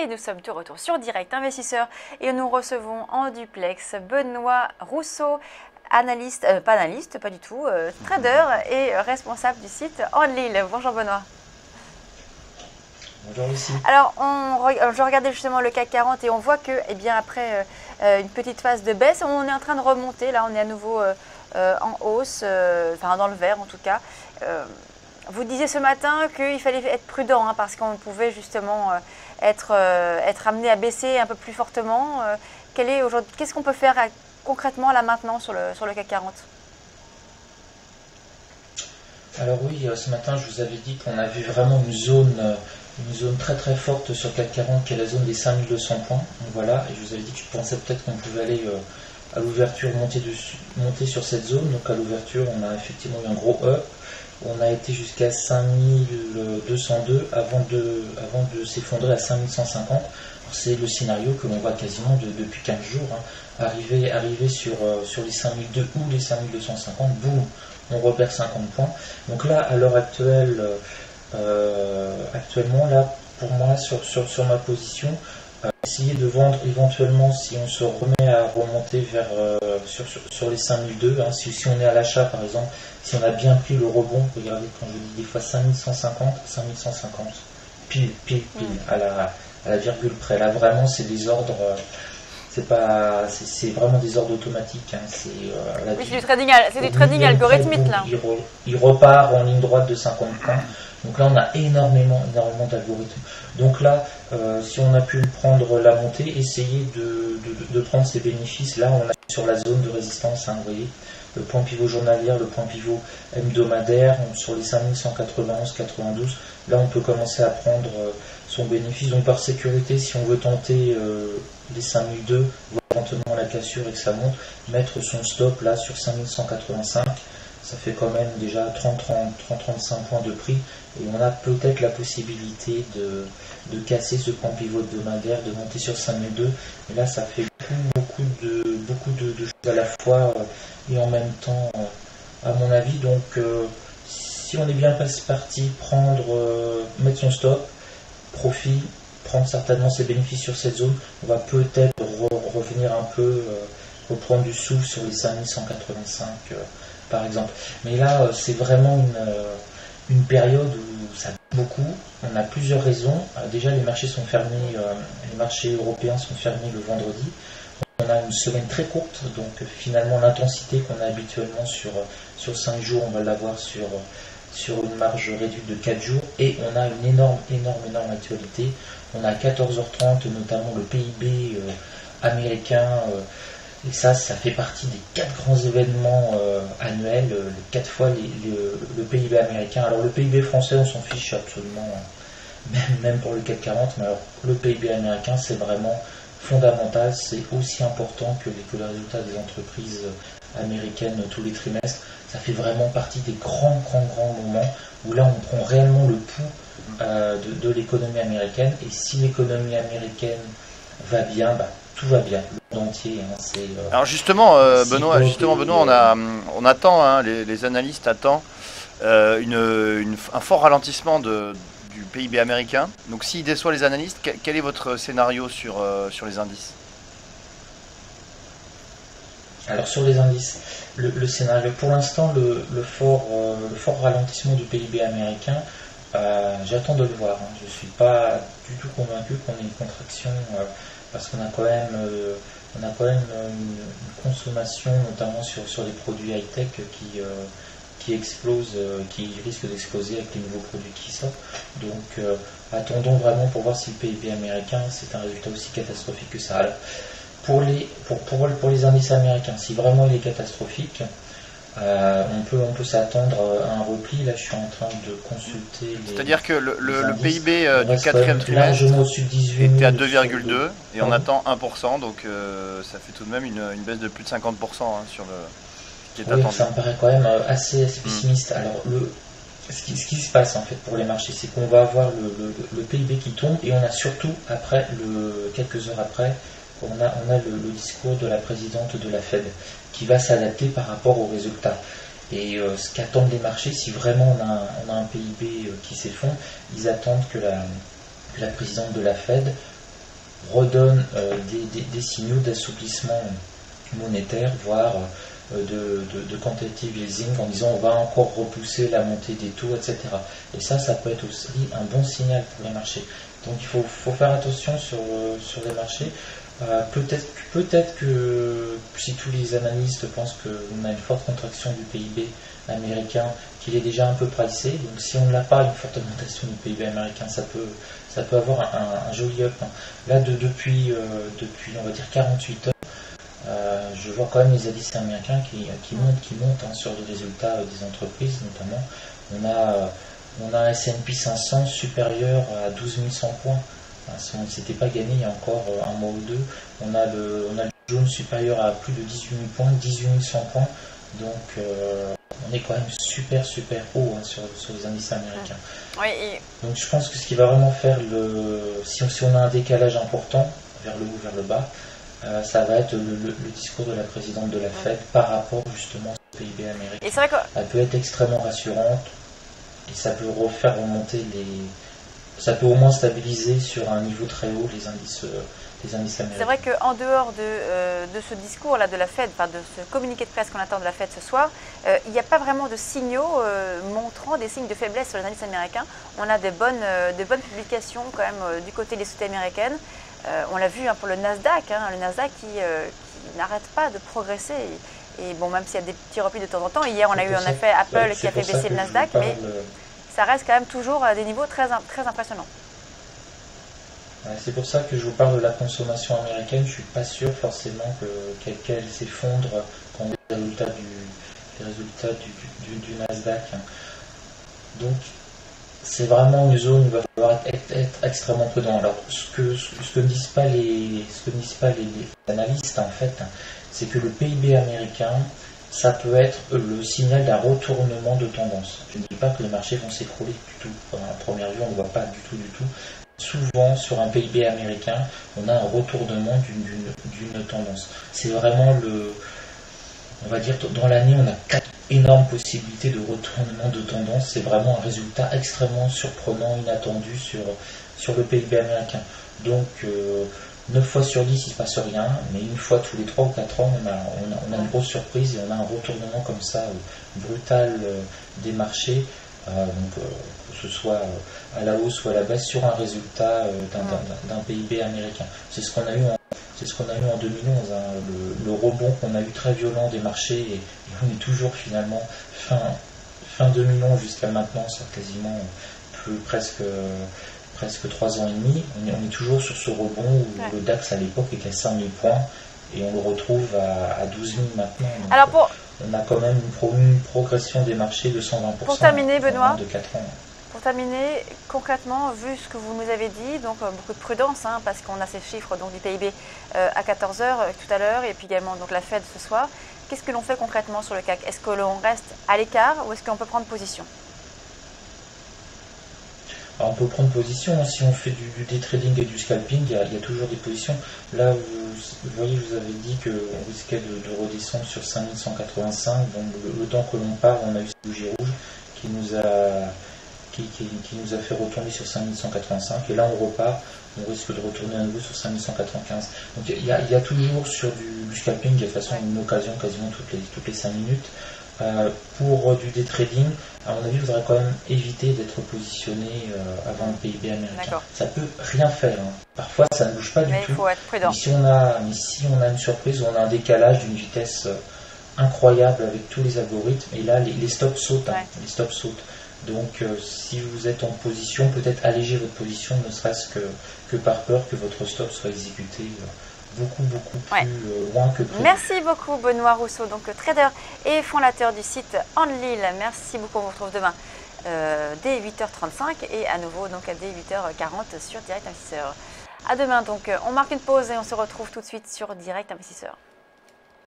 Et nous sommes de retour sur Direct Investisseur et nous recevons en duplex Benoît Rousseau, analyste, pas du tout, trader et responsable du site Enlil. Bonjour Benoît. Bonjour Lucie. Alors, je regardais justement le CAC 40 et on voit que, après une petite phase de baisse, on est en train de remonter. Là, on est à nouveau en hausse, enfin dans le vert en tout cas. Vous disiez ce matin qu'il fallait être prudent parce qu'on pouvait justement être amené à baisser un peu plus fortement. Qu'est-ce qu'on peut faire concrètement là maintenant sur le CAC 40? Alors oui, ce matin je vous avais dit qu'on avait vraiment une zone très très forte sur le CAC 40 qui est la zone des 5200 points. Donc voilà, et je vous avais dit que je pensais peut-être qu'on pouvait aller à l'ouverture monter sur cette zone. Donc à l'ouverture on a effectivement eu un gros up. On a été jusqu'à 5202 avant de s'effondrer à 5150. C'est le scénario que l'on voit quasiment depuis 15 jours. Arriver sur les 5002 ou les 5250, boum, on repère 50 points. Donc là, à l'heure actuelle, actuellement, là, pour moi, sur ma position, essayer de vendre éventuellement si on se remet à remonter vers sur les 5002. Si on est à l'achat, par exemple, si on a bien pris le rebond, regardez quand je dis des fois 5150, pile à la virgule près. Là vraiment c'est des ordres, c'est vraiment des ordres automatiques. Oui, c'est du trading algorithmique là. Il repart en ligne droite de 50 points. Donc là on a énormément d'algorithmes. Donc là si on a pu prendre la montée, essayer de prendre ces bénéfices. Là on est sur la zone de résistance, vous voyez. Le point pivot journalier, le point pivot hebdomadaire, sur les 5191-92, là on peut commencer à prendre son bénéfice. Donc par sécurité, si on veut tenter les 5002, voir éventuellement la cassure et que ça monte, mettre son stop là sur 5185, ça fait quand même déjà 30-35 points de prix, et on a peut-être la possibilité de casser ce point pivot hebdomadaire, de monter sur 5002, et là ça fait beaucoup de choses à la fois et en même temps à mon avis. Donc si on est bien parti, mettre son stop, profit, prendre certainement ses bénéfices sur cette zone, on va peut-être revenir un peu, reprendre du souffle sur les 5185 par exemple. Mais là c'est vraiment une période où ça bouge beaucoup. On a plusieurs raisons. Déjà les marchés sont fermés, les marchés européens sont fermés le vendredi. On a une semaine très courte, donc finalement l'intensité qu'on a habituellement sur 5 jours, on va l'avoir sur une marge réduite de 4 jours, et on a une énorme actualité. On a à 14h30 notamment le PIB américain, et ça fait partie des 4 grands événements annuels, les 4 fois le PIB américain. Alors le PIB français on s'en fiche absolument, même pour le CAC 40, mais alors le PIB américain c'est vraiment fondamental, c'est aussi important que les résultats des entreprises américaines tous les trimestres. Ça fait vraiment partie des grands moments où là on prend réellement le pouls de l'économie américaine, et si l'économie américaine va bien, tout va bien, le monde entier. Alors justement, Benoît, on attend, les analystes attendent un fort ralentissement du PIB américain. Donc s'il déçoit les analystes, quel est votre scénario sur les indices? Alors sur les indices, le scénario, pour l'instant, le fort ralentissement du PIB américain, j'attends de le voir. Je ne suis pas du tout convaincu qu'on ait une contraction, parce qu'on a quand même une consommation, notamment sur les produits high-tech qui explose, qui risque d'exploser avec les nouveaux produits qui sortent. Donc attendons vraiment pour voir si le PIB américain c'est un résultat aussi catastrophique que ça. Alors, pour les indices américains, si vraiment il est catastrophique, on peut s'attendre à un repli. Là je suis en train de consulter c'est-à-dire que le PIB du 4e trimestre était à 2,2 et on attend 1%, donc ça fait tout de même une baisse de plus de 50% sur le... Oui, ça me paraît quand même assez pessimiste. Alors, ce qui se passe en fait pour les marchés, c'est qu'on va avoir le PIB qui tombe, et on a surtout après, quelques heures après, on a le discours de la présidente de la Fed qui va s'adapter par rapport aux résultats. Et ce qu'attendent les marchés, si vraiment on a un PIB qui s'effondre, ils attendent que la présidente de la Fed redonne des signaux d'assouplissement monétaire, voire de quantitative easing, en disant on va encore repousser la montée des taux, etc. Et ça peut être aussi un bon signal pour les marchés. Donc il faut faire attention sur les marchés. Peut-être que si tous les analystes pensent qu'on a une forte contraction du PIB américain, qu'il est déjà un peu pricé, donc si on n'a pas une forte augmentation du PIB américain, ça peut avoir un joli up. Là, depuis on va dire 48 heures, je vois quand même les indices américains qui montent sur les résultats des entreprises, notamment. On a un S&P 500 supérieur à 12 100 points. Si on ne s'était pas gagné il y a encore un mois ou deux, on a le jaune supérieur à plus de 18 000 points, 18 100 points. Donc on est quand même super haut sur les indices américains. Oui, donc je pense que ce qui va vraiment faire si on a un décalage important vers le haut, vers le bas, ça va être le discours de la présidente de la Fed par rapport justement au PIB américain. Et c'est vrai que... Elle peut être extrêmement rassurante et ça peut refaire remonter ça peut au moins stabiliser sur un niveau très haut les indices américains. C'est vrai qu'en dehors de ce discours-là de la Fed, enfin de ce communiqué de presse qu'on attend de la Fed ce soir, il n'y a pas vraiment de signaux montrant des signes de faiblesse sur les indices américains. On a des bonnes publications quand même du côté des sociétés américaines. On l'a vu pour le Nasdaq, le Nasdaq qui n'arrête pas de progresser. Et bon, même s'il y a des petits replis de temps en temps, hier on a eu en effet Apple qui a fait baisser le Nasdaq, mais ça reste quand même toujours à des niveaux très impressionnants. C'est pour ça que je vous parle de la consommation américaine. Je ne suis pas sûr forcément qu'elle s'effondre quand on voit les résultats du Nasdaq. Donc c'est vraiment une zone où il va falloir être extrêmement prudent. Alors ce que ne disent pas les analystes en fait, c'est que le PIB américain, ça peut être le signal d'un retournement de tendance. Je ne dis pas que les marchés vont s'écrouler du tout. À première vue, on ne voit pas du tout. Souvent, sur un PIB américain, on a un retournement d'une tendance. C'est vraiment on va dire, dans l'année, on a 4 énormes possibilités de retournement de tendance. C'est vraiment un résultat extrêmement surprenant, inattendu sur le PIB américain. Donc, 9 fois sur 10, il ne se passe rien, mais une fois tous les 3 ou 4 ans, on a une grosse surprise et on a un retournement comme ça, brutal des marchés, que ce soit à la hausse ou à la baisse, sur un résultat d'un PIB américain. C'est ce qu'on a eu en 2011, le rebond qu'on a eu très violent des marchés, et on est toujours finalement fin 2011 jusqu'à maintenant, ça quasiment presque 3 ans et demi, on est toujours sur ce rebond où le DAX à l'époque était à 5 000 points et on le retrouve à 12 000 maintenant. Donc, alors on a quand même une progression des marchés de 120% pour terminer, Benoît, de 4 ans. Pour terminer, concrètement, vu ce que vous nous avez dit, donc beaucoup de prudence, parce qu'on a ces chiffres donc, du PIB à 14h tout à l'heure, et puis également donc, la Fed ce soir, qu'est-ce que l'on fait concrètement sur le CAC? Est-ce que l'on reste à l'écart ou est-ce qu'on peut prendre position? Alors on peut prendre position, si on fait du day trading et du scalping, il y a toujours des positions. Là, vous voyez, je vous avais dit qu'on risquait de redescendre sur 5185, donc le temps que l'on part, on a eu ce bougie rouge qui nous a fait retomber sur 5185, et là on repart, on risque de retourner à nouveau sur 5195. Donc il y a toujours sur du scalping, de toute façon une occasion quasiment toutes les 5 minutes. Pour du day trading, à mon avis, il faudrait quand même éviter d'être positionné avant le PIB américain. Ça peut rien faire. Parfois, ça ne bouge pas du tout. Il faut être prudent. Mais si on a une surprise, on a un décalage d'une vitesse incroyable avec tous les algorithmes, et là, les stops sautent. Les stops sautent. Donc, si vous êtes en position, peut-être alléger votre position, ne serait-ce que par peur que votre stop soit exécuté beaucoup plus loin que prévu. Merci beaucoup Benoît Rousseau, donc trader et fondateur du site Enlil. Merci beaucoup, on vous retrouve demain dès 8h35 et à nouveau donc dès 8h40 sur Direct Investisseur. À demain, donc on marque une pause et on se retrouve tout de suite sur Direct Investisseur.